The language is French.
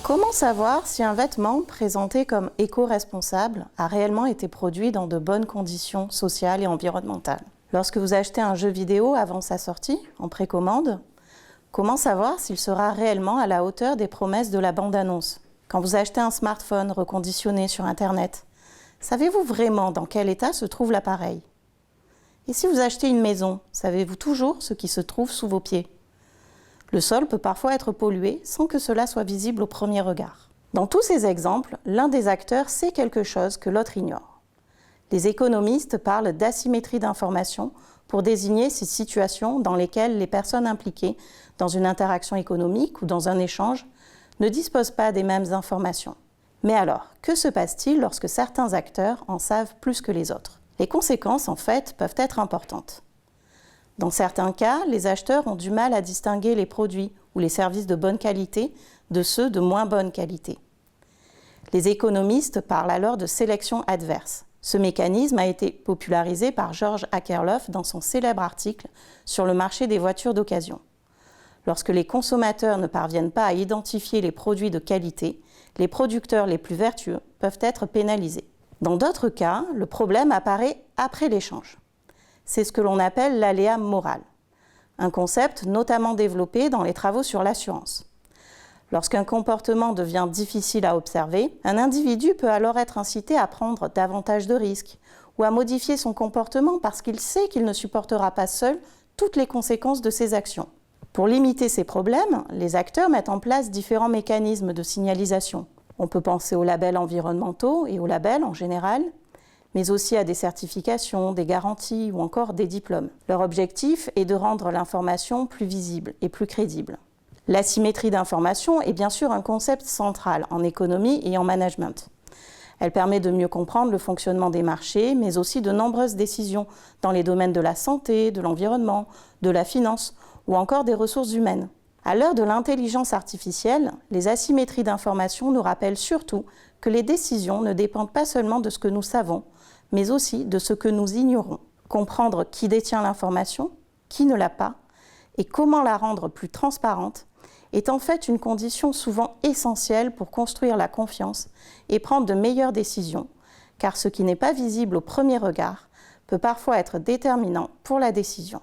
Comment savoir si un vêtement présenté comme éco-responsable a réellement été produit dans de bonnes conditions sociales et environnementales? Lorsque vous achetez un jeu vidéo avant sa sortie, en précommande, comment savoir s'il sera réellement à la hauteur des promesses de la bande-annonce? Quand vous achetez un smartphone reconditionné sur Internet, savez-vous vraiment dans quel état se trouve l'appareil? Et si vous achetez une maison, savez-vous toujours ce qui se trouve sous vos pieds? Le sol peut parfois être pollué sans que cela soit visible au premier regard. Dans tous ces exemples, l'un des acteurs sait quelque chose que l'autre ignore. Les économistes parlent d'asymétrie d'information pour désigner ces situations dans lesquelles les personnes impliquées dans une interaction économique ou dans un échange ne disposent pas des mêmes informations. Mais alors, que se passe-t-il lorsque certains acteurs en savent plus que les autres? Les conséquences, en fait, peuvent être importantes. Dans certains cas, les acheteurs ont du mal à distinguer les produits ou les services de bonne qualité de ceux de moins bonne qualité. Les économistes parlent alors de sélection adverse. Ce mécanisme a été popularisé par George Akerlof dans son célèbre article sur le marché des voitures d'occasion. Lorsque les consommateurs ne parviennent pas à identifier les produits de qualité, les producteurs les plus vertueux peuvent être pénalisés. Dans d'autres cas, le problème apparaît après l'échange. C'est ce que l'on appelle l'aléa moral, un concept notamment développé dans les travaux sur l'assurance. Lorsqu'un comportement devient difficile à observer, un individu peut alors être incité à prendre davantage de risques ou à modifier son comportement parce qu'il sait qu'il ne supportera pas seul toutes les conséquences de ses actions. Pour limiter ces problèmes, les acteurs mettent en place différents mécanismes de signalisation. On peut penser aux labels environnementaux et aux labels en général, mais aussi à des certifications, des garanties ou encore des diplômes. Leur objectif est de rendre l'information plus visible et plus crédible. L'asymétrie d'information est bien sûr un concept central en économie et en management. Elle permet de mieux comprendre le fonctionnement des marchés, mais aussi de nombreuses décisions dans les domaines de la santé, de l'environnement, de la finance ou encore des ressources humaines. À l'heure de l'intelligence artificielle, les asymétries d'information nous rappellent surtout que les décisions ne dépendent pas seulement de ce que nous savons, mais aussi de ce que nous ignorons. Comprendre qui détient l'information, qui ne l'a pas, et comment la rendre plus transparente est en fait une condition souvent essentielle pour construire la confiance et prendre de meilleures décisions, car ce qui n'est pas visible au premier regard peut parfois être déterminant pour la décision.